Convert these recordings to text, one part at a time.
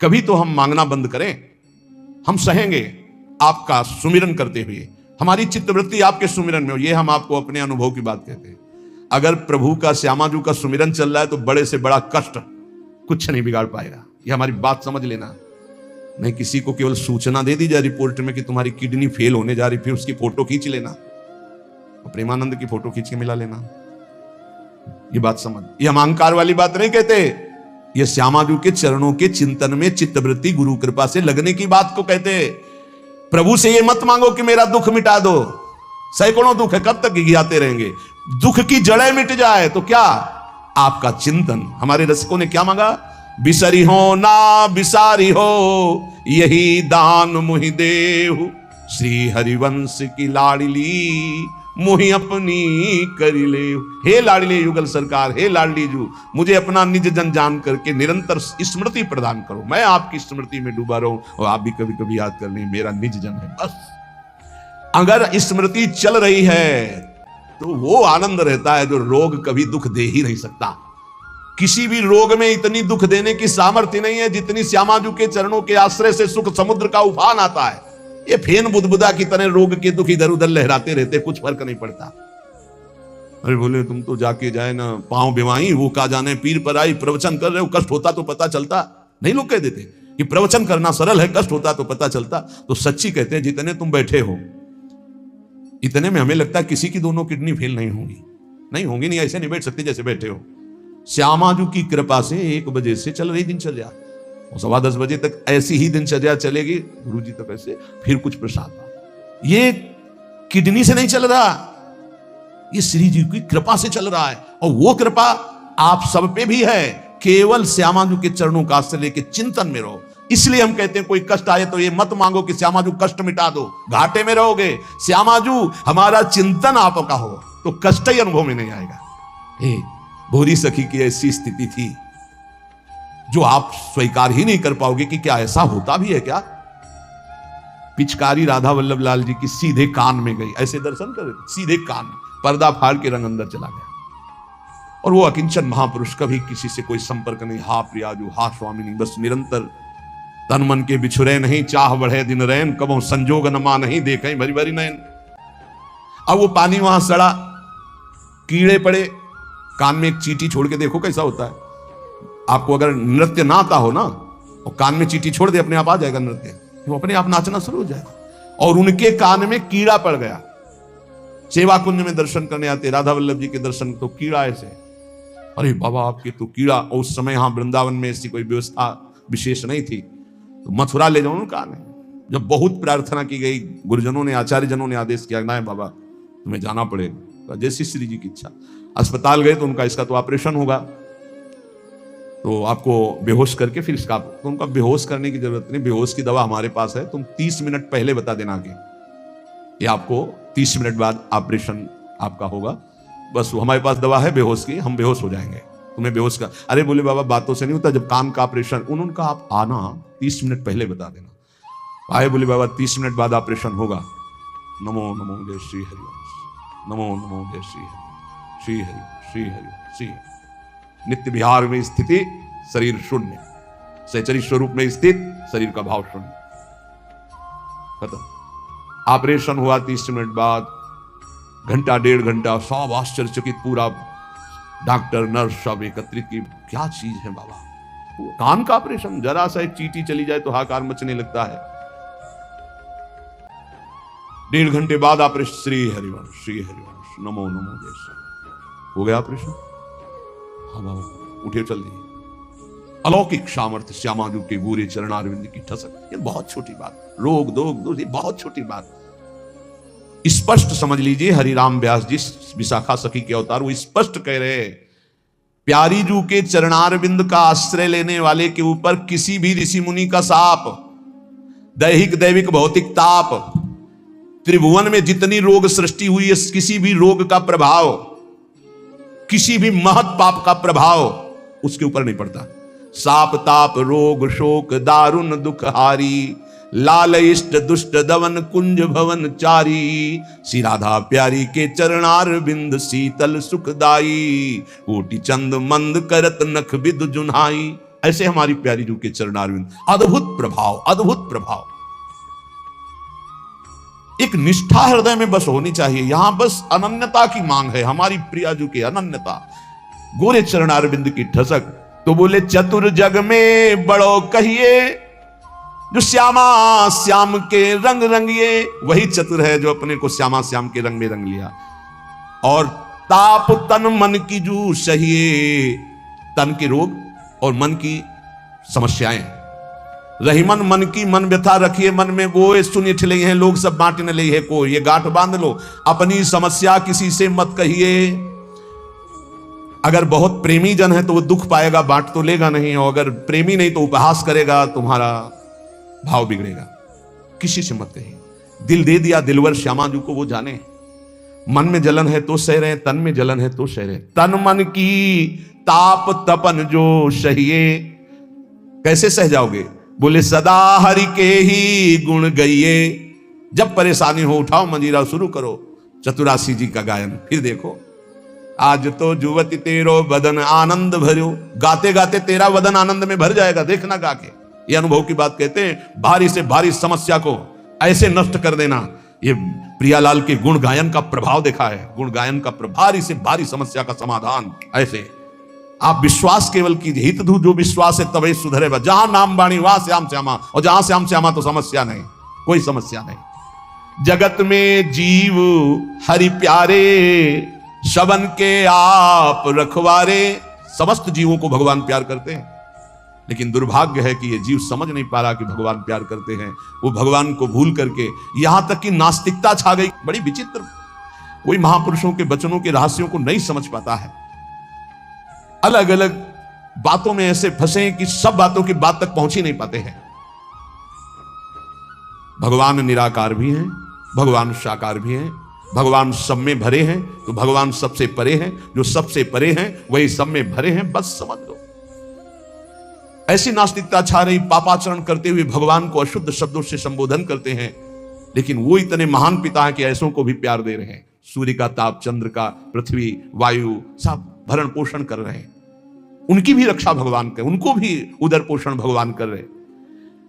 कभी तो हम मांगना बंद करें। हम सहेंगे आपका सुमिरन करते हुए, हमारी चित्तवृत्ति आपके सुमिरन में हो। ये हम आपको अपने अनुभव की बात कहते हैं। अगर प्रभु का, श्यामाजू का सुमिरन चल रहा है तो बड़े से बड़ा कष्ट कुछ नहीं बिगाड़ पाएगा। ये हमारी बात समझ लेना। नहीं किसी को केवल सूचना दे दी जाए रिपोर्ट में कि तुम्हारी किडनी फेल होने जा रही, फिर उसकी फोटो खींच लेना, प्रेमानंद की फोटो खींच के मिला लेना। ये बात समझ, ये हम अहंकार वाली बात नहीं कहते। ये श्यामाजू के चरणों के चिंतन में चित्तवृत्ति गुरु कृपा से लगने की बात को कहते। प्रभु से ये मत मांगो कि मेरा दुख मिटा दो। सैकड़ों दुख है, कब तक गियाते रहेंगे? दुख की जड़ें मिट जाए तो क्या? आपका चिंतन। हमारे रसिकों ने क्या मांगा? बिसरी हो ना बिसारी हो, यही दान मुहि देहु। श्री हरिवंश की लाडली मुहि अपनी करी ले। हे लाडली युगल सरकार, हे लाडली जू, मुझे अपना निज जन जान करके निरंतर स्मृति प्रदान करो। मैं आपकी स्मृति में डूबा रहूं और आप भी कभी कभी याद कर लें, मेरा निज जन है बस। अगर स्मृति चल रही है तो वो आनंद रहता है जो रोग कभी दुख दे ही नहीं सकता। किसी भी रोग में इतनी दुख देने की सामर्थ्य नहीं है जितनी श्यामाजू के चरणों के आश्रय से सुख समुद्र का उफान आता है। ये फेन बुदबुदा की तरह रोग के दुख इधर उधर लहराते रहते, कुछ फर्क नहीं पड़ता। अरे बोले तुम तो जाके जाए ना पांव बिवाई, वो का जाने पीर पर आई, प्रवचन कर रहे हो, कष्ट होता तो पता चलता नहीं। लोग कह देते कि प्रवचन करना सरल है, कष्ट होता तो पता चलता। तो सच्ची कहते हैं जितने तुम बैठे हो इतने में हमें लगता है किसी की दोनों किडनी फेल नहीं होंगी। नहीं होंगी, नहीं ऐसे नहीं बैठ सकते जैसे बैठे हो। श्यामाजू की कृपा से 1 बजे से चल रही दिनचर्या, 10:15 बजे तक ऐसी ही दिनचर्या चलेगी। गुरु जी तक ऐसे, फिर कुछ प्रसाद। ये किडनी से नहीं चल रहा, ये श्री जी की कृपा से चल रहा है। और वो कृपा आप सब पे भी है। केवल श्यामाजू के चरणों का आश्रय लेके चिंतन में रहो। इसलिए हम कहते हैं कोई कष्ट आए तो ये मत मांगो कि श्यामाजू कष्ट मिटा दो, घाटे में रहोगे। श्यामाजू हमारा चिंतन आपका हो तो कष्ट ही अनुभव में नहीं आएगा। भोरी सखी की ऐसी स्थिति थी जो आप स्वीकार ही नहीं कर पाओगे कि क्या ऐसा होता भी है क्या। पिचकारी राधा वल्लभ लाल जी की सीधे कान में गई, ऐसे दर्शन कर सीधे कान में, पर्दा फाड़ के रंग अंदर चला गया। और वो अकिंचन महापुरुष, कभी किसी से कोई संपर्क नहीं। हा प्रियाजू, हा स्वामिनी, बस निरंतर तन मन के बिछुरे नहीं, चाह बढ़े दिन रैन, कबो संजोग न मा नहीं देखें भरी भरी नैन। अब वो पानी वहां सड़ा, कीड़े पड़े, कान में एक चींटी छोड़ के देखो कैसा होता है। आपको अगर नृत्य ना आता हो ना और कान में चींटी छोड़ दे, अपने आप आ जाएगा नृत्य, वो अपने आप नाचना शुरू हो जाएगा। और उनके कान में कीड़ा पड़ गया। सेवा कुंज में दर्शन करने आते राधा वल्लभ जी के दर्शन, तो कीड़ा ऐसे, अरे बाबा आपके तो कीड़ा। और उस समय यहां वृंदावन में ऐसी कोई व्यवस्था विशेष नहीं थी, तो मथुरा ले जाओ उनका नहीं। जब बहुत प्रार्थना की गई, गुरुजनों ने, आचार्य जनों ने आदेश किया, ना बाबा तुम्हें जाना पड़ेगा, जैसी श्री जी की इच्छा। अस्पताल गए तो उनका इसका तो ऑपरेशन होगा, तो आपको बेहोश करके फिर इसका, तो उनका बेहोश करने की जरूरत नहीं, बेहोश की दवा हमारे पास है, तुम 30 मिनट पहले बता देना आगे, ये आपको 30 मिनट बाद ऑपरेशन आपका होगा। बस हमारे पास दवा है बेहोश की, हम बेहोश हो जाएंगे, तुम्हें बेहोश का। अरे बोले बाबा बातों से नहीं होता, जब कान का ऑपरेशन, उनका आप आना 30 मिनट पहले बता देना। आए बोले बाबा 30 मिनट बाद ऑपरेशन होगा। नमो नमो जय श्री हरिवंश, नमो नमो जय श्री हरि, श्री हरि श्री हरि श्री। नित्य विहार में स्थिति, शरीर शून्य, सहचरी स्वरूप में स्थित, शरीर का भाव शून्य, खत्म। ऑपरेशन हुआ 30 मिनट बाद, घंटा 1.5 घंटा, सब आश्चर्यचकित, पूरा डॉक्टर नर्स सब एकत्रित की, क्या चीज है बाबा, कान का ऑपरेशन, जरा सा एक चींटी चली जाए तो हाहाकार मचने लगता है। 1.5 घंटे बाद ऑपरेशन, श्री हरिवंश श्री हरिवंश, नमो नमो जय श्री, हो गया ऑपरेशन। हाँ बाबा उठे चल दिए। अलौकिक सामर्थ्य श्यामाजू के पूरे चरणारविंद की ठसक। ये बहुत छोटी बात, रोग दोग बहुत छोटी बात। स्पष्ट समझ लीजिए, हरिराम व्यास जी विशाखा सखी के अवतार, वो स्पष्ट कह रहे हैं, प्यारी जू के चरणारविंद का आश्रय लेने वाले के ऊपर किसी भी ऋषि मुनि का शाप, दैहिक दैविक भौतिक ताप, त्रिभुवन में जितनी रोग सृष्टि हुई है, किसी भी रोग का प्रभाव, किसी भी महत पाप का प्रभाव उसके ऊपर नहीं पड़ता। साप ताप रोग शोक दारुण दुख हारी, लाल इष्ट दुष्ट दवन कुंज भवन चारी, श्री राधा प्यारी के चरणार बिंद शीतल सुखदाई, कोटि चंद मंद करत नख विद जुन्हाई। ऐसे हमारी प्यारी जू के चरणारविंद, अद्भुत प्रभाव, अद्भुत प्रभाव। एक निष्ठा हृदय में बस होनी चाहिए। यहां बस अनन्यता की मांग है, हमारी प्रिया जू की अनन्यता, गोरे चरणारविंद की ठसक। तो बोले चतुर जग में बड़ो कहिए, जो श्यामा श्याम के रंग रंगिए, वही चतुर है जो अपने को श्यामा श्याम के रंग में रंग लिया। और ताप तन मन की जू सहिए, तन के रोग और मन की समस्याएं रही मन की मन व्यथा रखिए मन में, वो सुनिए ठिले हैं लोग सब बांट न ले है को, ये गांठ बांध लो, अपनी समस्या किसी से मत कहिए। अगर बहुत प्रेमी जन है तो वो दुख पाएगा, बांट तो लेगा नहीं, और अगर प्रेमी नहीं तो उपहास करेगा, तुम्हारा भाव बिगड़ेगा। किसी से मत कहिए। दिल दे दिया दिलवर श्यामा जू को, वो जाने। मन में जलन है तो सह रहे, तन में जलन है तो सह रहे। तन मन की ताप तपन जो सहिए, कैसे सह जाओगे? बोले सदा हरि के ही गुण गइए। जब परेशानी हो उठाओ मंजीरा, शुरू करो चतुरासी जी का गायन। फिर देखो, आज तो जुवती तेरो बदन आनंद भरो, गाते गाते तेरा बदन आनंद में भर जाएगा, देखना गा के। ये अनुभव की बात कहते हैं। भारी से भारी समस्या को ऐसे नष्ट कर देना, ये प्रियालाल के गुण गायन का प्रभाव देखा है। गुण गायन का भारी से भारी समस्या का समाधान ऐसे। आप विश्वास केवल कीजिए, हित धू जो विश्वास है तभी सुधरे। जहां नाम बाणी वहां श्याम श्यामा, और जहां श्याम श्यामा तो समस्या नहीं, कोई समस्या नहीं। जगत में जीव हरि प्यारे, शबन के आप रखवारे। समस्त जीवों को भगवान प्यार करते हैं, लेकिन दुर्भाग्य है कि ये जीव समझ नहीं पा रहा कि भगवान प्यार करते हैं। वो भगवान को भूल करके यहां तक कि नास्तिकता छा गई। बड़ी विचित्र, कोई महापुरुषों के वचनों के रहस्यों को नहीं समझ पाता है। अलग अलग बातों में ऐसे फंसे कि सब बातों की बात तक पहुंच ही नहीं पाते हैं। भगवान निराकार भी हैं, भगवान साकार भी हैं, भगवान सब में भरे हैं, तो भगवान सबसे परे हैं। जो सबसे परे हैं वही सब में भरे हैं, बस समझ लो। ऐसी नास्तिकता छा रही, पापाचरण करते हुए भगवान को अशुद्ध शब्दों से संबोधन करते हैं, लेकिन वो इतने महान पिता हैं कि ऐसों को भी प्यार दे रहे हैं। सूर्य का ताप, चंद्र का, पृथ्वी, वायु, सब भरण पोषण कर रहे हैं। उनकी भी रक्षा भगवान कर, उनको भी उदर पोषण भगवान कर रहे।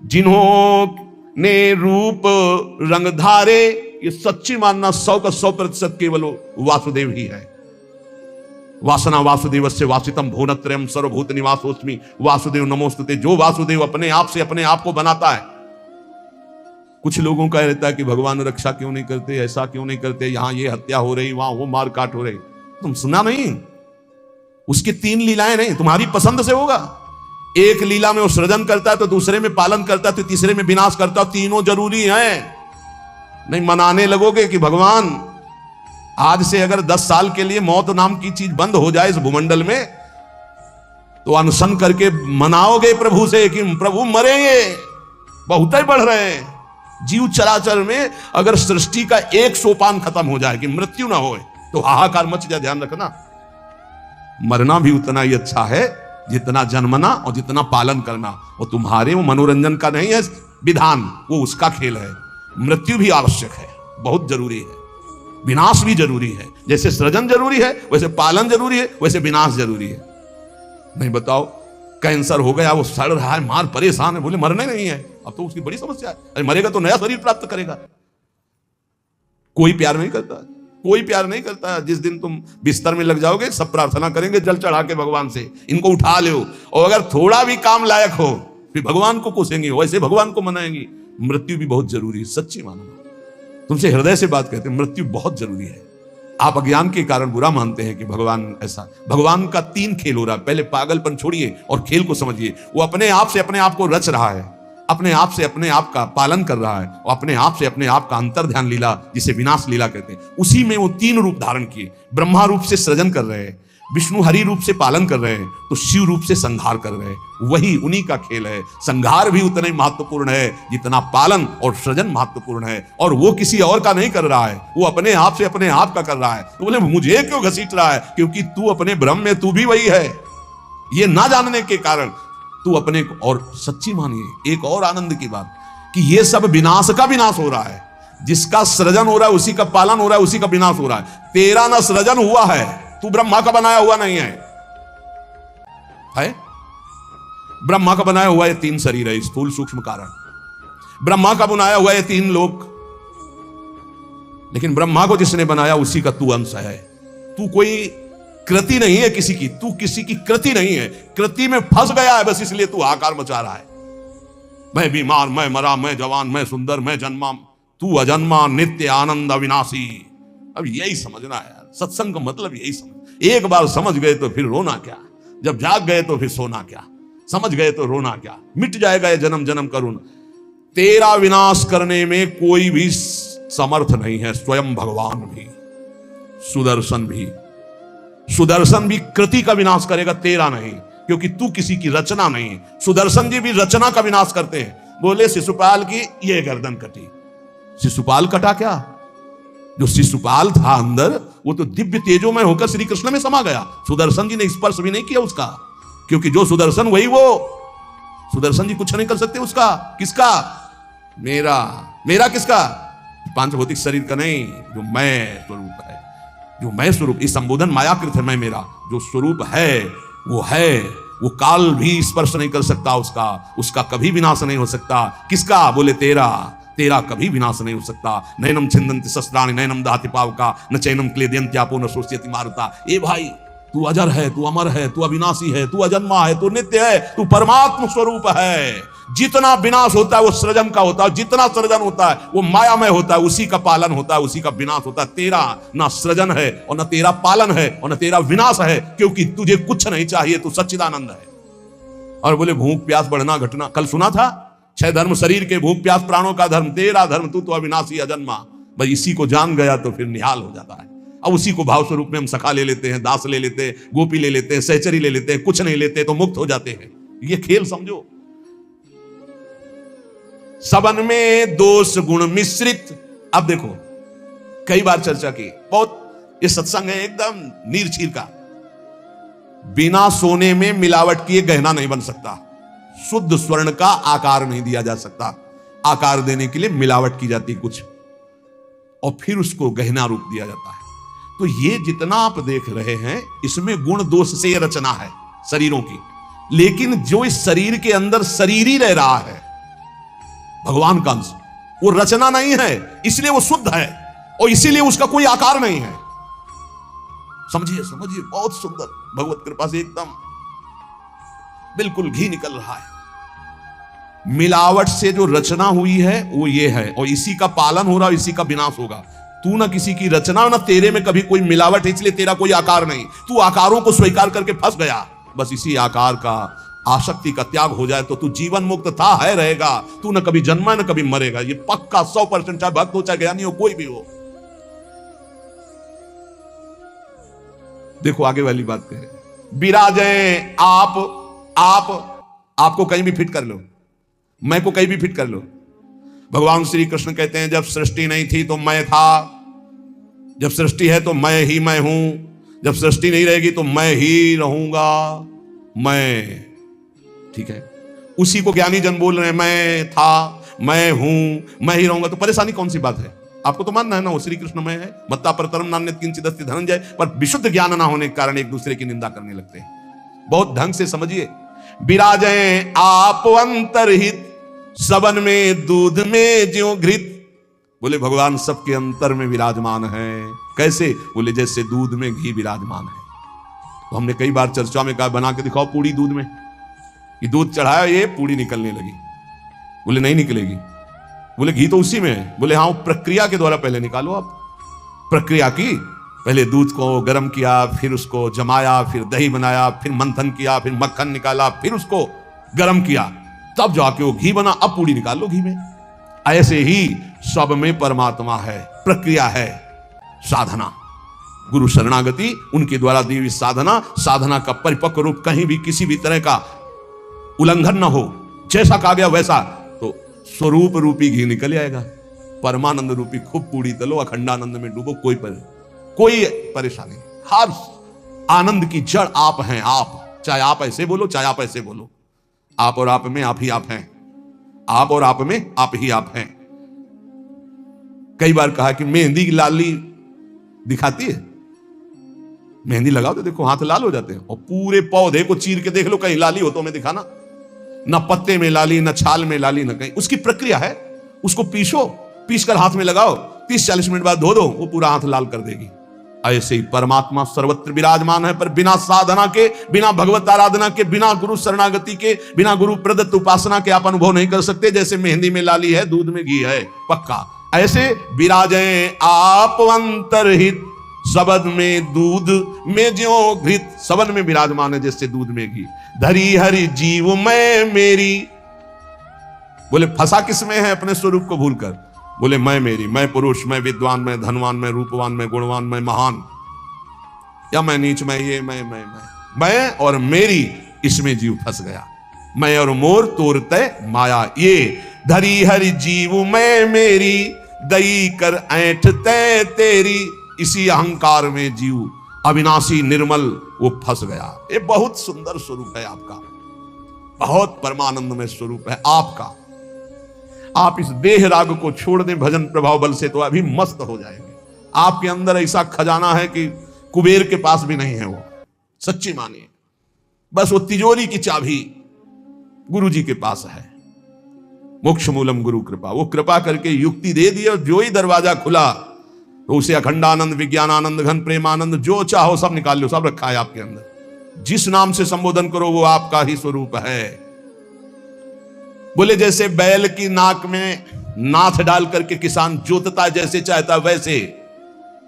जिन्होंने रूप रंग धारे, ये सच्ची मानना 100 का 100% केवल वासुदेव ही है। वासना वासुदेवस्य वासितम भुवनत्रयम् सर्वभूत निवासोस्मि वासुदेव नमोस्तुते। जो वासुदेव अपने आप से अपने आप को बनाता है। कुछ लोगों का रहता है कि भगवान रक्षा क्यों नहीं करते, ऐसा क्यों नहीं करते, यहां ये हत्या हो रही, वहां वो मार काट हो रही। तुम सुना नहीं? उसकी 3 लीलाएं नहीं, तुम्हारी पसंद से होगा। एक लीला में वो सृजन करता है, तो दूसरे में पालन करता है, तो तीसरे में विनाश करता है। तीनों जरूरी हैं। नहीं मनाने लगोगे कि भगवान आज से अगर 10 साल के लिए मौत नाम की चीज बंद हो जाए इस भूमंडल में, तो अनशन करके मनाओगे प्रभु से कि प्रभु मरेंगे, बहुत ही बढ़ रहे हैं। जीव चराचर में अगर सृष्टि का एक सोपान खत्म हो जाए कि मृत्यु ना हो, तो हाहाकार मच जाए। ध्यान रखना, मरना भी उतना ही अच्छा है जितना जन्मना और जितना पालन करना। और तुम्हारे वो मनोरंजन का नहीं है विधान, वो उसका खेल है। मृत्यु भी आवश्यक है, बहुत जरूरी है। विनाश भी जरूरी है। जैसे सृजन जरूरी है, वैसे पालन जरूरी है, वैसे विनाश जरूरी है। नहीं बताओ, कैंसर हो गया, वो सड़ रहा है, मार परेशान है, बोले मरने नहीं है, अब तो उसकी बड़ी समस्या है। अरे मरेगा तो नया शरीर प्राप्त करेगा। कोई प्यार नहीं करता, कोई प्यार नहीं करता। जिस दिन तुम बिस्तर में लग जाओगे, सब प्रार्थना करेंगे जल चढ़ा के भगवान से, इनको उठा लो। और अगर थोड़ा भी काम लायक हो, फिर भगवान को कोसेंगे, वैसे भगवान को मनाएंगे। मृत्यु भी बहुत जरूरी है, सच्ची मानो। तुमसे हृदय से बात कहते हैं, मृत्यु बहुत जरूरी है। आप अज्ञान के कारण बुरा मानते हैं कि भगवान ऐसा। भगवान का 3 खेल हो रहा है। पहले पागलपन छोड़िए और खेल को समझिए। वो अपने आप से अपने आप को रच रहा है, अपने आप से अपने आप का पालन कर रहा है, और अपने आप से अपने आप का अंतर ध्यान लीला, जिसे विनाश लीला कहते हैं, उसी में वो 3 रूप धारण किए। ब्रह्मा रूप से सृजन कर रहे हैं, विष्णु हरि रूप से पालन कर रहे हैं, तो शिव रूप से संहार कर रहे हैं। वही उन्हीं का खेल है। संहार भी उतना ही महत्वपूर्ण है जितना पालन और सृजन महत्वपूर्ण है। और वो किसी और का नहीं कर रहा है, वो अपने आप से अपने आप का कर रहा है। तो बोले मुझे क्यों घसीट रहा है? क्योंकि तू अपने ब्रह्म में तू भी वही है। ये ना जानने के कारण तू अपने को, और सच्ची मानिए एक और आनंद की बात, कि ये सब विनाश का विनाश हो रहा है। जिसका सृजन हो रहा है उसी का पालन हो रहा है, उसी का विनाश हो रहा है। तेरा ना सृजन हुआ है, तू ब्रह्मा का बनाया हुआ नहीं है। ब्रह्मा का बनाया हुआ ये 3 शरीर है, स्थूल सूक्ष्म कारण। ब्रह्मा का बनाया हुआ ये 3 लोक, लेकिन ब्रह्मा को जिसने बनाया उसी का तू अंश है। तू कोई कृति नहीं है किसी की, तू किसी की कृति नहीं है, कृति में फंस गया है बस, इसलिए तू आकार मचा रहा है। मैं बीमार, मैं मरा, मैं जवान, मैं सुंदर, मैं जन्मा, तू अजन्मा नित्य आनंद अविनाशी। अब यही समझना है यार, सत्संग का मतलब यही समझ। एक बार समझ गए तो फिर रोना क्या, जब जाग गए तो फिर सोना क्या, समझ गए तो रोना क्या, मिट जाएगा ये जन्म जन्म का ऋण। तेरा विनाश करने में कोई भी समर्थ नहीं है, स्वयं भगवान भी, सुदर्शन भी। सुदर्शन भी कृति का विनाश करेगा, तेरा नहीं, क्योंकि तू किसी की रचना नहीं। सुदर्शन जी भी रचना का विनाश करते हैं। बोले शिशुपाल की ये गर्दन कटी, शिशुपाल कटा क्या? जो शिशुपाल था अंदर वो तो दिव्य तेजो में होकर श्री कृष्ण में समा गया। सुदर्शन जी ने स्पर्श भी नहीं किया उसका, क्योंकि जो सुदर्शन वही वो। सुदर्शन जी कुछ नहीं कर सकते उसका। किसका? मेरा। मेरा किसका? पांच भौतिक शरीर का नहीं, जो मैं स्वरूप है, जो मैं स्वरूप। इस संबोधन मायाकृत है मैं मेरा, जो स्वरूप है वो काल भी स्पर्श नहीं कर सकता उसका, उसका कभी विनाश नहीं हो सकता। किसका? बोले तेरा। तेरा कभी विनाश नहीं हो सकता। नैनम छिन्दन्ति शस्त्राणि नैनम दहति पावका न चैनम क्लेदयन्त्यापो न शोष्यति मारुता। ए भाई, तू अजर है, तू अमर है, तू अविनाशी है, तू अजन्मा है, तू नित्य है, तू परमात्म स्वरूप है। जितना विनाश होता है वो सृजन का होता है, जितना सृजन होता है वो मायामय होता है, उसी का पालन होता है, उसी का विनाश होता है। तेरा ना सृजन है और ना तेरा पालन है और ना तेरा विनाश है, क्योंकि तुझे कुछ नहीं चाहिए, तू सच्चिदानंद है। और बोले भूख प्यास बढ़ना घटना, कल सुना था 6 धर्म शरीर के, भूख प्यास प्राणों का धर्म, तेरा धर्म तू तो अविनाशी अजन्मा। भाई इसी को जान गया तो फिर निहाल हो जाता है। अब उसी को भाव स्वरूप में हम सखा ले लेते हैं, दास ले लेते हैं, गोपी ले लेते हैं, सहचरी ले लेते हैं, कुछ नहीं लेते तो मुक्त हो जाते हैं। ये खेल समझो। सबन में दोष गुण मिश्रित। अब देखो, कई बार चर्चा की, बहुत ये सत्संग है एकदम नीर चीर का। बिना सोने में मिलावट किए गहना नहीं बन सकता, शुद्ध स्वर्ण का आकार नहीं दिया जा सकता। आकार देने के लिए मिलावट की जाती कुछ, और फिर उसको गहना रूप दिया जाता है। तो ये जितना आप देख रहे हैं इसमें गुण दोष से रचना है शरीरों की, लेकिन जो इस शरीर के अंदर शरीर ही रह रहा है भगवान का अंश, वो रचना नहीं है, इसलिए वो शुद्ध है और इसीलिए उसका कोई आकार नहीं है। समझिए समझिए, बहुत सुंदर, भगवत कृपा से एकदम बिल्कुल घी निकल रहा है। मिलावट से जो रचना हुई है वो ये है, और इसी का पालन हो रहा है, इसी का विनाश होगा। तू ना किसी की रचना, ना तेरे में कभी कोई मिलावट है, इसलिए तेरा कोई आकार नहीं। तू आकारों को स्वीकार करके फंस गया। बस इसी आकार का आसक्ति का त्याग हो जाए तो तू जीवन मुक्त था, है, रहेगा। तू न कभी जन्मा न कभी मरेगा, ये पक्का 100%, चाहे भक्त हो चाहे ज्ञानी हो, कोई भी हो। देखो आगे वाली बात करें, विराजें आपको कहीं भी फिट कर लो, मैं को कहीं भी फिट कर लो। भगवान श्री कृष्ण कहते हैं जब सृष्टि नहीं थी तो मैं था, जब सृष्टि है तो मैं ही मैं हूं, जब सृष्टि नहीं रहेगी तो मैं ही रहूंगा। मैं, ठीक है, उसी को ज्ञानी जन बोल रहे हैं, मैं था, मैं हूं, मैं ही रहूंगा। तो परेशानी कौन सी बात है? आपको तो मानना है ना वो श्री कृष्ण में है। मत्ता परतरम नान्यत् किंचित् अस्ति धनंजय। पर विशुद्ध ज्ञान ना होने के कारण एक दूसरे की निंदा करने लगते हैं। बहुत ढंग से समझिए। विराजें आप अंतरहित, सबन में दूध में ज्यों घृत। बोले भगवान सबके अंतर में विराजमान है। कैसे? बोले जैसे दूध में घी विराजमान है। तो हमने कई बार चर्चा में कहा बना के दिखाओ पूड़ी दूध में, ये दूध चढ़ाया, ये पूड़ी निकलने लगी। बोले नहीं निकलेगी। बोले घी तो उसी में है। बोले हाँ, प्रक्रिया के द्वारा पहले निकालो। आप प्रक्रिया की, पहले दूध को गर्म किया, फिर उसको जमाया, फिर दही बनाया, फिर मंथन किया, फिर मक्खन निकाला, फिर उसको गर्म किया, तब जाके वो घी बना। अब पूड़ी निकाल लो घी में। ऐसे ही सब में परमात्मा है, प्रक्रिया है, साधना, गुरु शरणागति, उनके द्वारा दी हुई साधना। साधना का परिपक्व रूप कहीं भी किसी भी तरह का उल्लंघन न हो, जैसा कहा गया वैसा, तो स्वरूप रूपी घी निकल आएगा। परमानंद रूपी खूब पूड़ी तलो, अखंडानंद में डूबो, कोई परेशानी। हर आनंद की जड़ आप हैं। आप, चाहे आप ऐसे बोलो चाहे आप ऐसे बोलो, आप और आप में आप ही आप हैं। आप और आप में आप ही आप हैं। कई बार कहा कि मेहंदी की लाली दिखाती है, मेहंदी लगाओ तो देखो हाथ लाल हो जाते हैं, और पूरे पौधे को चीर के देख लो, कहीं लाली हो तो हमें दिखाना। ना पत्ते में लाली, ना छाल में लाली, ना कहीं। उसकी प्रक्रिया है, उसको पीसो, पीस कर हाथ में लगाओ, 30-40 मिनट बाद धो दो, वो पूरा हाथ लाल कर देगी। ऐसे ही परमात्मा सर्वत्र विराजमान है, पर बिना साधना के, बिना भगवत आराधना के, बिना गुरु शरणागति के, बिना गुरु प्रदत्त उपासना के आप अनुभव नहीं कर सकते। जैसे मेहंदी में लाली है, दूध में घी है, पक्का ऐसे विराजे आप अंतरहित, सबद में दूध में ज्यों घृत। सबद में विराजमान है जैसे दूध में घी। धरी हरि जीव मैं मेरी, बोले फंसा किसमें है अपने स्वरूप को भूलकर। बोले मैं मेरी, मैं पुरुष, मैं विद्वान, मैं धनवान, मैं रूपवान, मैं गुणवान, मैं महान, या मैं नीच, मैं ये, मैं और मेरी, इसमें जीव फंस गया। मैं और मोर तोरते माया ये, धरी हरि जीव मैं मेरी, दई कर ऐंठते तेरी। इसी अहंकार में जीव अविनाशी निर्मल वो फंस गया। ये बहुत सुंदर स्वरूप है आपका, बहुत परमानंद में स्वरूप है आपका। आप इस देह राग को छोड़ दें भजन प्रभाव बल से, तो अभी मस्त हो जाएंगे। आपके अंदर ऐसा खजाना है कि कुबेर के पास भी नहीं है वो, सच्ची मानिए। बस वो तिजोरी की चाबी गुरु जी के पास है। मोक्ष मूलम गुरु कृपा, वो कृपा करके युक्ति दे दी और जो ही दरवाजा खुला तो उसे अखंडानंद, विज्ञानानंद, घन प्रेमानंद, जो चाहो सब निकाल लो, सब रखा है आपके अंदर। जिस नाम से संबोधन करो वो आपका ही स्वरूप है। बोले जैसे बैल की नाक में नाथ डाल करके किसान जोतता जैसे चाहता वैसे,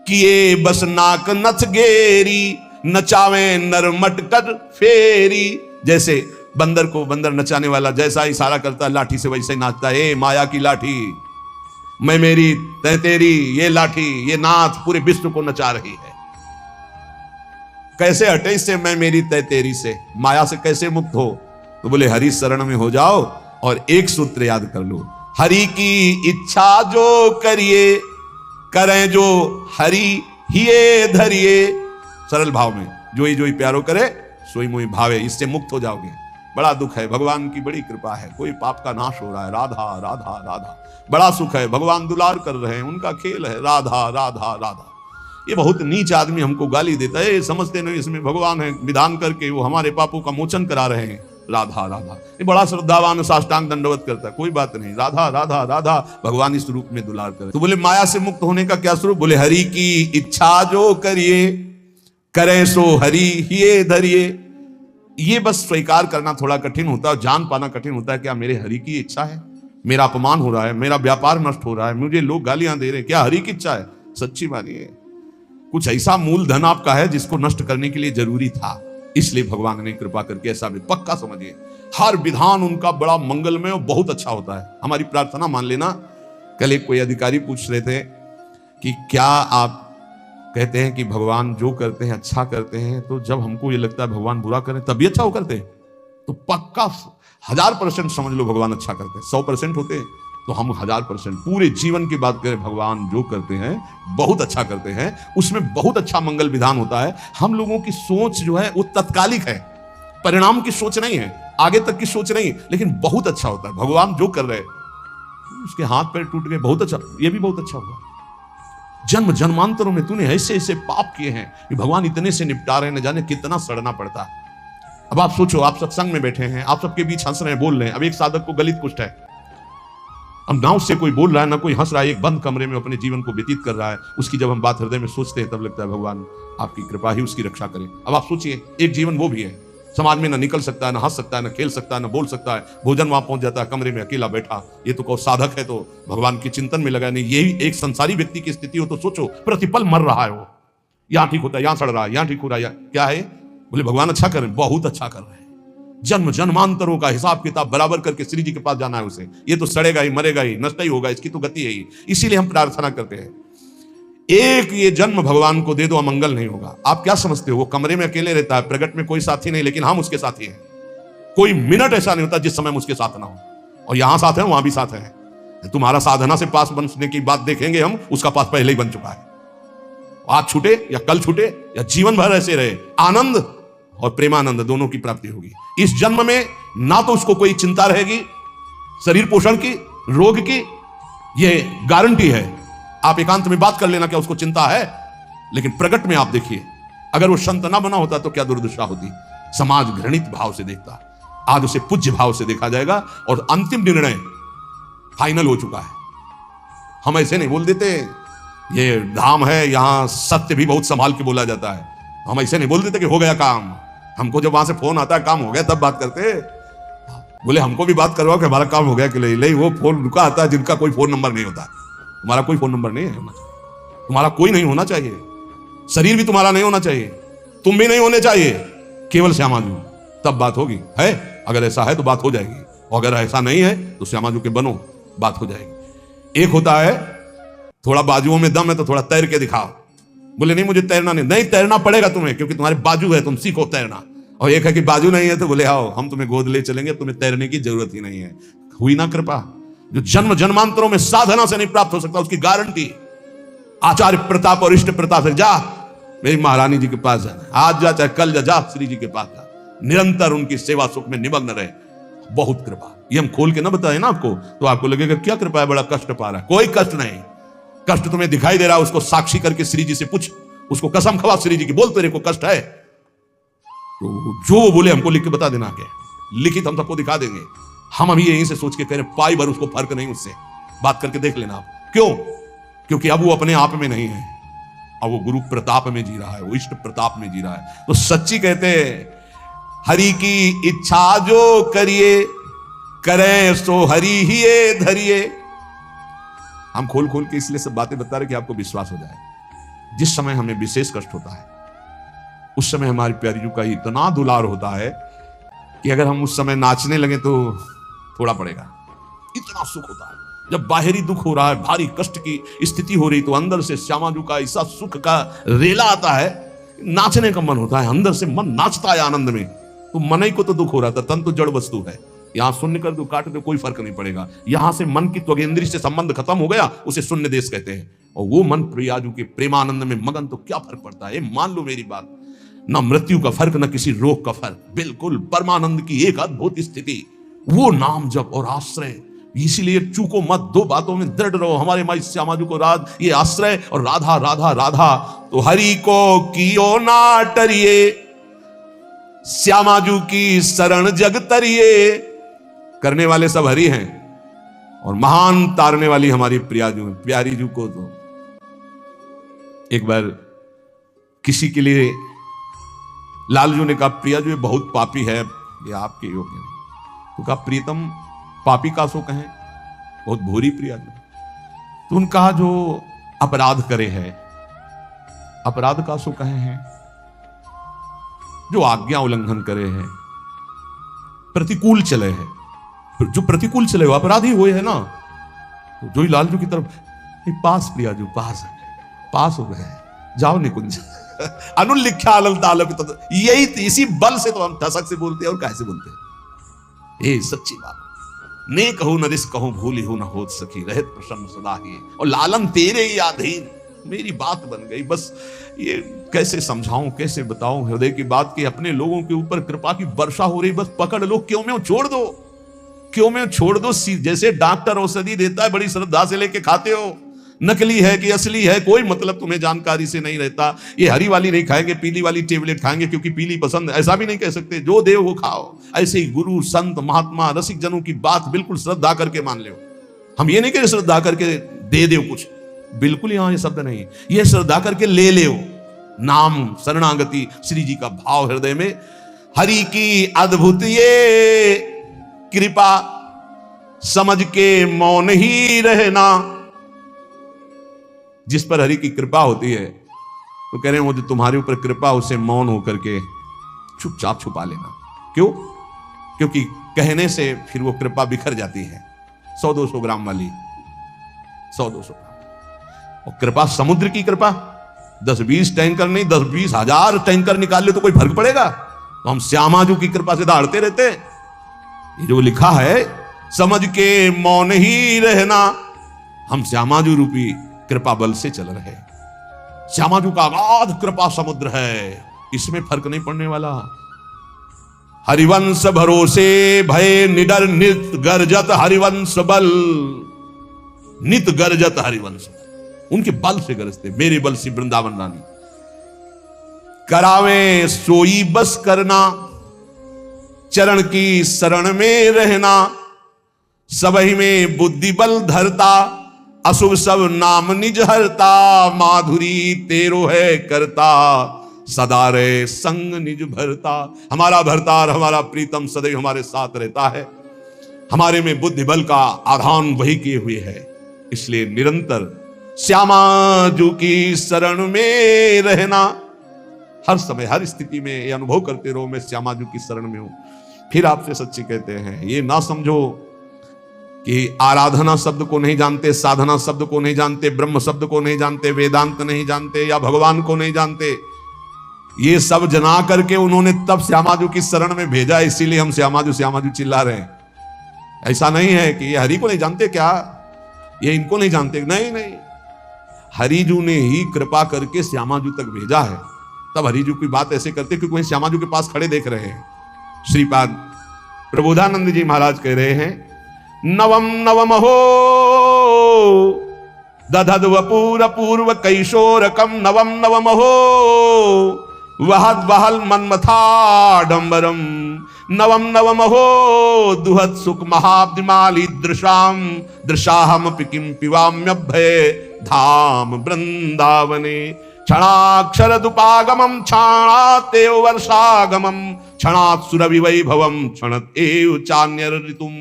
किए बस नाक नथ गेरी, नचावे नर मटकर फेरी। जैसे बंदर को बंदर नचाने वाला जैसा इशारा करता है लाठी से, वैसे ही नाचता है। ए माया की लाठी, मैं मेरी तै तेरी, ये लाठी, ये नाथ पूरे विश्व को नचा रही है। कैसे हटे इससे मैं मेरी तै तेरी से, माया से कैसे मुक्त हो? तो बोले हरि शरण में हो जाओ और एक सूत्र याद कर लो, हरि की इच्छा जो करिए, करें जो हरि हिये धरिए। सरल भाव में जो ही प्यारो करे सोई मोई भावे, इससे मुक्त हो जाओगे। बड़ा दुख है, भगवान की बड़ी कृपा है, कोई पाप का नाश हो रहा है। राधा राधा राधा, बड़ा सुख है, भगवान दुलार कर रहे हैं, उनका खेल है। राधा राधा राधा। ये बहुत नीच आदमी हमको गाली देता है, समझते नहीं इसमें भगवान है, विधान करके वो हमारे पापों का मोचन करा रहे हैं। राधा राधा, ये बड़ा श्रद्धावान साष्टांग दंडवत करता है, कोई बात नहीं। राधा राधा राधा, भगवान इस रूप में दुलार करे। तो बोले माया से मुक्त होने का क्या स्वरूप? बोले हरि की इच्छा जो करिए, करें सो हरि हिये धरिए। ये बस स्वीकार करना थोड़ा कठिन होता है, जान पाना कठिन होता है। क्या मेरे हरि की इच्छा है? मेरा अपमान हो रहा है, मेरा व्यापार नष्ट हो रहा है, मुझे लोग गालियां दे रहे हैं, क्या हरि की इच्छा है? सच्ची मानिए, कुछ ऐसा मूलधन आपका है जिसको नष्ट करने के लिए जरूरी था, इसलिए भगवान ने कृपा करके ऐसा भी पक्का समझिए। हर विधान उनका बड़ा मंगलमय और बहुत अच्छा होता है। हमारी प्रार्थना मान लेना। कल एक कोई अधिकारी पूछ रहे थे कि क्या आप कहते हैं कि भगवान जो करते हैं अच्छा करते हैं, तो जब हमको ये लगता है भगवान बुरा करें तभी अच्छा वो करते हैं? तो पक्का 1000% समझ लो भगवान अच्छा करते हैं। 100% होते तो हम 1000% पूरे जीवन की बात करें, भगवान जो करते हैं बहुत अच्छा करते हैं, उसमें बहुत अच्छा मंगल विधान होता है। हम लोगों की सोच जो है वो तत्कालिक है, परिणाम की सोच नहीं है, आगे तक की सोच नहीं, लेकिन बहुत अच्छा होता है। भगवान जो कर रहे हैं, उसके हाथ पैर टूट गए, बहुत अच्छा, ये भी बहुत अच्छा हुआ। जन्म जन्मांतरों में तूने ऐसे ऐसे पाप किए हैं कि भगवान इतने से निपटा रहे हैं, न जाने कितना सड़ना पड़ता है। अब आप सोचो, आप सत्संग में बैठे हैं, आप सबके बीच हंस रहे हैं, बोल रहे हैं। अब एक साधक को गलित कुष्ठ है, अब ना उससे कोई बोल रहा है ना कोई हंस रहा है, एक बंद कमरे में अपने जीवन को व्यतीत कर रहा है। उसकी जब हम बात हृदय में सोचते हैं तब लगता है भगवान आपकी कृपा ही उसकी रक्षा करे। अब आप सोचिए, एक जीवन वो भी है, समाज में ना निकल सकता है, ना हंस सकता है, ना खेल सकता है, ना बोल सकता है, भोजन वहां पहुंच जाता है, कमरे में अकेला बैठा। ये तो कहो साधक है तो भगवान के चिंतन में लगा नहीं। यही एक संसारी व्यक्ति की स्थिति हो तो सोचो, प्रतिपल मर रहा है वो, यहां ठीक होता है, यहां सड़ रहा है, यहां ठीक हो रहा है, क्या है? बोले भगवान अच्छा कर रहे हैं, बहुत अच्छा कर रहे हैं। जन्म जन्मांतरों का हिसाब किताब बराबर करके श्री जी के पास जाना है उसे। ये तो सड़ेगा ही, मरेगा ही, नष्ट ही होगा, इसकी तो गति है ही। इसीलिए हम प्रार्थना करते हैं, एक ये जन्म भगवान को दे दो, अमंगल नहीं होगा। आप क्या समझते हो, वो कमरे में अकेले रहता है, प्रगट में कोई साथी नहीं, लेकिन हम उसके साथी हैं। कोई मिनट ऐसा नहीं होता जिस समय हम उसके साथ ना हो, और यहां साथ है, वहां भी साथ है। तुम्हारा साधना से पास बनने की बात देखेंगे हम, उसका पास पहले ही बन चुका है। आज छूटे या कल छूटे या जीवन भर ऐसे रहे, आनंद और प्रेमानंद दोनों की प्राप्ति होगी। इस जन्म में ना तो उसको कोई चिंता रहेगी शरीर पोषण की, रोग की, यह गारंटी है। आप एकांत में बात कर लेना क्या उसको चिंता है, लेकिन प्रगट में आप देखिए, अगर वो संत ना बना होता तो क्या दुर्दशा होती। समाज घृणित भाव से देखता, आज उसे पूज्य भाव से देखा जाएगा और अंतिम निर्णय फाइनल हो चुका है। हम ऐसे नहीं बोल देते, ये धाम है यहां सत्य भी बहुत संभाल के बोला जाता है। हम ऐसे नहीं बोल देते कि हो गया काम। हमको जब वहां से फोन आता है काम हो गया तब बात करते, बोले हमको भी बात करवाओ कि हमारा काम हो गया कि नहीं। वो फोन रुका आता है जिनका कोई फोन नंबर नहीं होता। तुम्हारा कोई फोन नंबर नहीं है, तुम्हारा कोई नहीं होना चाहिए, शरीर भी तुम्हारा नहीं होना चाहिए, तुम भी नहीं होने चाहिए, केवल श्यामाजू, तब बात होगी। है अगर ऐसा है तो बात हो जाएगी, और अगर ऐसा नहीं है तो श्यामाजू के बनो, बात हो जाएगी। एक होता है थोड़ा बाजुओं में दम है तो थोड़ा तैर के दिखाओ, बोले नहीं मुझे तैरना नहीं तैरना पड़ेगा तुम्हें, क्योंकि तुम्हारे बाजू है, तुम सीखो तैरना। और एक है कि बाजू नहीं है तो बोले आओ हम तुम्हें गोद ले चलेंगे, तुम्हें तैरने की जरूरत ही नहीं है। हुई ना कृपा, जो जन्म जन्मांतरों में साधना से नहीं प्राप्त हो सकता उसकी गारंटी आचार्य प्रताप और इष्ट प्रताप से। जा मेरी महारानी जी के पास जाना, आज जा चाहे कल जा श्री जी के पास जा, निरंतर उनकी सेवा सुख में निमग्न रहे, बहुत कृपा। ये हम खोल के ना बताए ना आपको तो आपको लगेगा क्या कृपा है, बड़ा कष्ट पा रहा है। कोई कष्ट नहीं, कष्ट तुम्हें दिखाई दे रहा है उसको साक्षी करके श्री जी से पूछ, उसको कसम खवा श्री जी की, बोल तेरे को कष्ट है तो जो वो बोले हमको लिख के बता देना, क्या लिखित हम सबको दिखा देंगे। हम अभी यहीं से सोच के कह रहे पाई भर उसको फर्क नहीं, उससे बात करके देख लेना आप। क्यों? क्योंकि अब वो अपने आप में नहीं है, अब वो गुरु प्रताप में जी रहा है, वो इष्ट प्रताप में जी रहा है। तो सच्ची कहते हैं हरि की इच्छा जो करिए, करें सो हरि ही धरिए। हम खोल खोल के इसलिए सब बातें बता रहे कि आपको विश्वास हो जाए। जिस समय हमें विशेष कष्ट होता है उस समय हमारी प्यारी जू का इतना दुलार होता है कि अगर हम उस समय नाचने लगे तो थोड़ा पड़ेगा, इतना सुख होता है। जब बाहरी दुख हो रहा है, भारी कष्ट की स्थिति हो रही, तो अंदर से श्यामाजू का ऐसा सुख का रेला आता है, नाचने का मन होता है, अंदर से मन नाचता है आनंद में। तो मन ही को तो दुख हो रहा था, तन तो जड़ वस्तु है, यहां शून्य कर दो काट दो कोई फर्क नहीं पड़ेगा। यहां से मन की त्वगेंद्री से संबंध खत्म हो गया, उसे शून्य देश कहते हैं। और वो मन प्रियाजू के प्रेमानंद में मगन, तो क्या फर्क पड़ता है। मान लो मेरी बात, ना मृत्यु का फर्क ना किसी रोग का फर्क, बिल्कुल परमानंद की एक अद्भुत स्थिति, वो नाम जप और आश्रय। इसीलिए चूको मत, दो बातों में दृढ़ रहो। हमारे माई श्यामाजू को राज ये आश्रय और राधा राधा राधा, तो हरि को कियो ना टरिए, श्यामाजू की शरण जग तरिए। करने वाले सब हरि हैं और महान तारने वाली हमारी प्रियाजू है। प्यारी जू को तो एक बार किसी के लिए लालजू ने कहा प्रियाजू ये बहुत पापी है, ये आपके योग्य नहीं। तो कहा प्रीतम पापी का सो कहें, बहुत भूरी प्रियाजू। तो उन्होंने कहा जो अपराध करे है, अपराध का सो कहे हैं, जो आज्ञा उल्लंघन करे है, प्रतिकूल चले है, जो प्रतिकूल चले वो अपराधी हुए है ना। तो जो ही लालजू की तरफ पास प्रियाजू पास पास हो गए, जाओ निकुंज अनुलिख्या अलल तालक, यही इसी बल से तो हम ठसक से बोलते हैं और कैसे बोलते हैं। ये सच्ची बात, ने कहूं न रिस कहूं भूली हूं न होत सकी, रहत प्रसन्न सदा ही, और लालन तेरे ही अधीन। मेरी बात बन गई, बस ये कैसे समझाऊं कैसे बताऊं हृदय की बात की। अपने लोगों के ऊपर कृपा की वर्षा हो रही, बस पकड़ लो, क्यों में छोड़ दो, क्यों में छोड़ दो। जैसे डॉक्टर औषधि देता है बड़ी श्रद्धा से लेके खाते हो, नकली है कि असली है कोई मतलब तुम्हें जानकारी से नहीं रहता। ये हरी वाली नहीं खाएंगे, पीली वाली टेबलेट खाएंगे क्योंकि पीली पसंद, ऐसा भी नहीं कह सकते। जो देव वो खाओ। ऐसे ही गुरु संत महात्मा रसिक जनों की बात बिल्कुल श्रद्धा करके मान लो। हम ये नहीं कह श्रद्धा करके दे दो कुछ, बिल्कुल यहां ये शब्द नहीं, ये श्रद्धा करके ले लो। नाम शरणागति श्री जी का भाव हृदय में, हरि की अद्भुत ये कृपा, समझ के मौन ही रहना। जिस पर हरि की कृपा होती है तो कह रहे हैं वो जो तुम्हारे ऊपर कृपा, उसे मौन होकर के चुपचाप छुपा लेना। क्यों? क्योंकि कहने से फिर वो कृपा बिखर जाती है। 100-200 ग्राम वाली, 100-200 ग्राम। और कृपा समुद्र की कृपा, 10-20 टैंकर नहीं, 10-20 हजार टैंकर निकाल ले तो कोई फर्क पड़ेगा। तो हम श्यामाजू की कृपा से दौड़ते रहते। ये जो लिखा है समझ के मौन ही रहना, हम श्यामाजू रूपी कृपा बल से चल रहे। श्यामाजू का अगाध कृपा समुद्र है, इसमें फर्क नहीं पड़ने वाला। हरिवंश भरोसे भय निडर नित गर्जत हरिवंश बल, नित गर्जत हरिवंश, उनके बल से गरजते। मेरे बल से वृंदावन रानी करावे सोई बस करना, चरण की शरण में रहना, सबहि में बुद्धि बल धरता, अशुभ सब नाम निज हरता, माधुरी तेरो है करता, सदा रे संग निज भरता। हमारा भरतार, हमारा प्रीतम सदैव हमारे साथ रहता है, हमारे में बुद्धि बल का आधान वही किए हुए है। इसलिए निरंतर श्यामा जू की शरण में रहना, हर समय हर स्थिति में ये अनुभव करते रहो मैं श्यामा जू की शरण में हूं। फिर आपसे सच्ची कहते हैं, ये ना समझो कि आराधना शब्द को नहीं जानते, साधना शब्द को नहीं जानते, ब्रह्म शब्द को नहीं जानते, वेदांत नहीं जानते या भगवान को नहीं जानते। ये सब जना करके उन्होंने तब श्यामाजू की शरण में भेजा, इसीलिए हम श्यामाजू श्यामाजू चिल्ला रहे हैं। ऐसा नहीं है कि ये हरि को नहीं जानते, क्या ये इनको नहीं जानते, नहीं नहीं, हरिजू ने ही कृपा करके श्यामाजू तक भेजा है। तब हरिजू की बात ऐसे करते क्योंकि वही श्यामाजू के पास खड़े देख रहे हैं। श्रीपाद प्रबोधानंद जी महाराज कह रहे हैं, नवम नवम हो दधद वपूर पूर्व कैशोरकम, नवम नवम हो वहद वहल मन्मथाडंबरम, नवम नवम हो दुहत सुख महाब्दिमाली दृशाम, दृशाहम पिकिम पिवाम्यभय धाम वृंदावने, क्षणाक्षर दुपागमम क्षणातेव वर्षागमम, क्षणात् सुरभि वैभवम क्षणत एव चान्यर ऋतुम।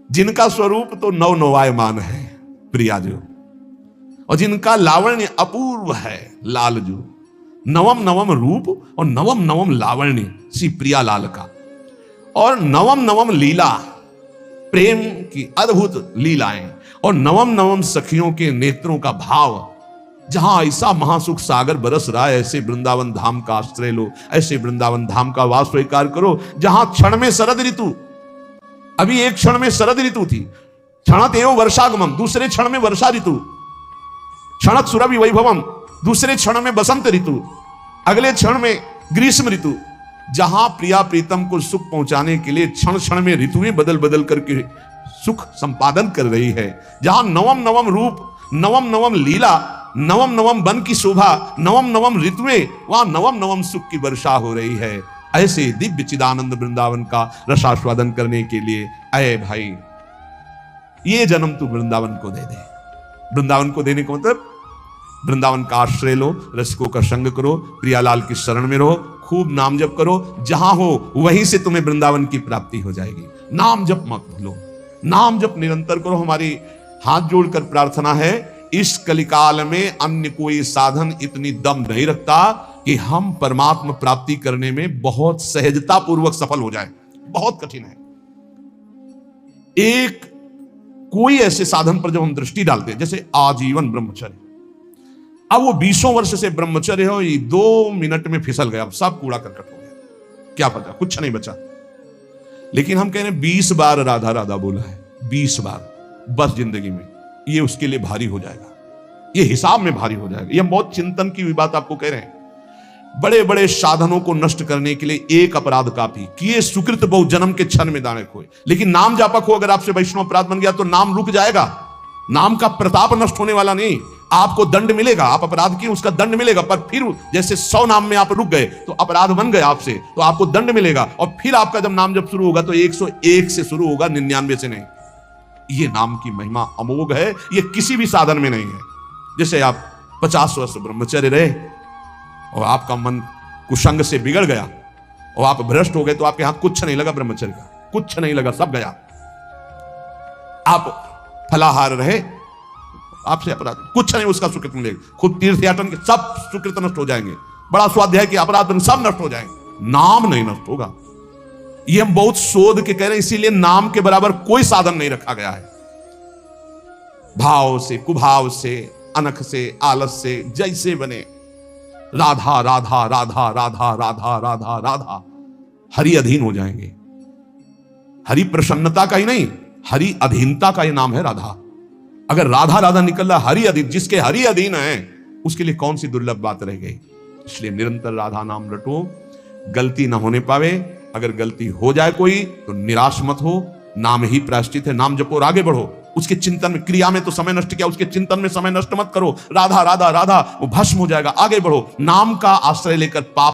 जिनका स्वरूप तो नव नवायमान है प्रियाजू, और जिनका लावण्य अपूर्व है लालजू, नवम नवम रूप और नवम नवम लावण्य श्री प्रिया लाल का, और नवम नवम लीला प्रेम की अद्भुत लीलाएं, और नवम नवम सखियों के नेत्रों का भाव। जहां ऐसा महासुख सागर बरस रहा है, ऐसे वृंदावन धाम का आश्रय लो, ऐसे वृंदावन धाम का वास स्वीकार करो, जहां क्षण में शरद ऋतु, अभी एक क्षण में शरद ऋतु थी, क्षणत एवं वर्षागमम, दूसरे क्षण में वर्षा ऋतु, क्षणत सुरभि वैभवम, दूसरे क्षण में बसंत ऋतु, अगले क्षण में ग्रीष्म ऋतु। जहां प्रिया प्रीतम को सुख पहुंचाने के लिए क्षण क्षण में ऋतुएं बदल बदल करके सुख संपादन कर रही है, जहां नवम नवम रूप, नवम नवम लीला, नवम नवम वन की शोभा, नवम नवम ऋतुएं, वहां नवम नवम सुख की वर्षा हो रही है। ऐसे दिव्य चिदानंद वृंदावन का रसास्वादन करने के लिए अय भाई, ये जन्म तू वृंदावन को दे दे। वृंदावन को देने का मतलब वृंदावन का आश्रय लो, रसिकों का संग करो, प्रियालाल की शरण में रहो, खूब नाम जप करो, जहां हो वहीं से तुम्हें वृंदावन की प्राप्ति हो जाएगी। नाम जप मत भूलो, नाम जप निरंतर करो। हमारी हाथ जोड़कर प्रार्थना है, इस कलिकाल में अन्य कोई साधन इतनी दम नहीं रखता कि हम परमात्मा प्राप्ति करने में बहुत सहजता पूर्वक सफल हो जाए। बहुत कठिन है। एक कोई ऐसे साधन पर जब हम दृष्टि डालते हैं, जैसे आजीवन ब्रह्मचर्य, अब वो 20 वर्ष से ब्रह्मचर्य हो, ये 2 मिनट में फिसल गया, अब सब कूड़ा करकट हो गया, क्या पता, कुछ नहीं बचा। लेकिन हम कह रहे हैं 20 बार राधा राधा बोला है, 20 बार बस जिंदगी में, ये उसके लिए भारी हो जाएगा, ये हिसाब में भारी हो जाएगा। ये हम बहुत चिंतन की हुई बात आपको कह रहे हैं। बड़े बड़े साधनों को नष्ट करने के लिए एक अपराध काफी, किए सुकृत बहु जन्म के क्षण में दाने खोए। लेकिन नाम जापक हो, अगर आपसे वैष्णव अपराध बन गया तो नाम रुक जाएगा, नाम का प्रताप नष्ट होने वाला नहीं। आपको दंड मिलेगा, आप अपराध किए उसका दंड मिलेगा, पर फिर जैसे 100 नाम में आप रुक गए तो अपराध बन गए आपसे, तो आपको दंड मिलेगा, और फिर आपका जब नाम जब शुरू होगा तो 101 से शुरू होगा, 99 से नहीं। ये नाम की महिमा अमोघ है, ये किसी भी साधन में नहीं है। जैसे आप 50 वर्ष ब्रह्मचर्य रहे और आपका मन कुसंग से बिगड़ गया और आप भ्रष्ट हो गए, तो आपके हाथ कुछ नहीं लगा, ब्रह्मचर्य का कुछ नहीं लगा, सब गया। आप फलाहार रहे, आपसे अपराध कुछ नहीं, उसका सुकृत मिलेगा। खुद तीर्थ याटन के सब सुकृत नष्ट हो जाएंगे, बड़ा स्वाध्याय के अपराध सब नष्ट हो जाएंगे, नाम नहीं नष्ट होगा। ये हम बहुत शोध के कह रहे हैं, इसीलिए नाम के बराबर कोई साधन नहीं रखा गया है। भाव से, कुभाव से, अनख से, आलस से, जैसे बने, राधा राधा राधा राधा राधा राधा राधा, हरि अधीन हो जाएंगे। हरि प्रसन्नता का ही नहीं, हरि अधीनता का ही नाम है राधा। अगर राधा राधा निकल रहा, हरि अधीन, जिसके हरि अधीन है उसके लिए कौन सी दुर्लभ बात रह गई। इसलिए निरंतर राधा नाम रटो, गलती ना होने पावे। अगर गलती हो जाए कोई तो निराश मत हो, नाम ही प्रायश्चित है, नाम जपो और आगे बढ़ो। उसके चिंतन में, क्रिया में तो समय नष्ट किया, उसके चिंतन में समय नष्ट मत करो। राधा राधा राधा, वो भस्म हो जाएगा, आगे बढ़ो। नाम का आश्रय लेकर पाप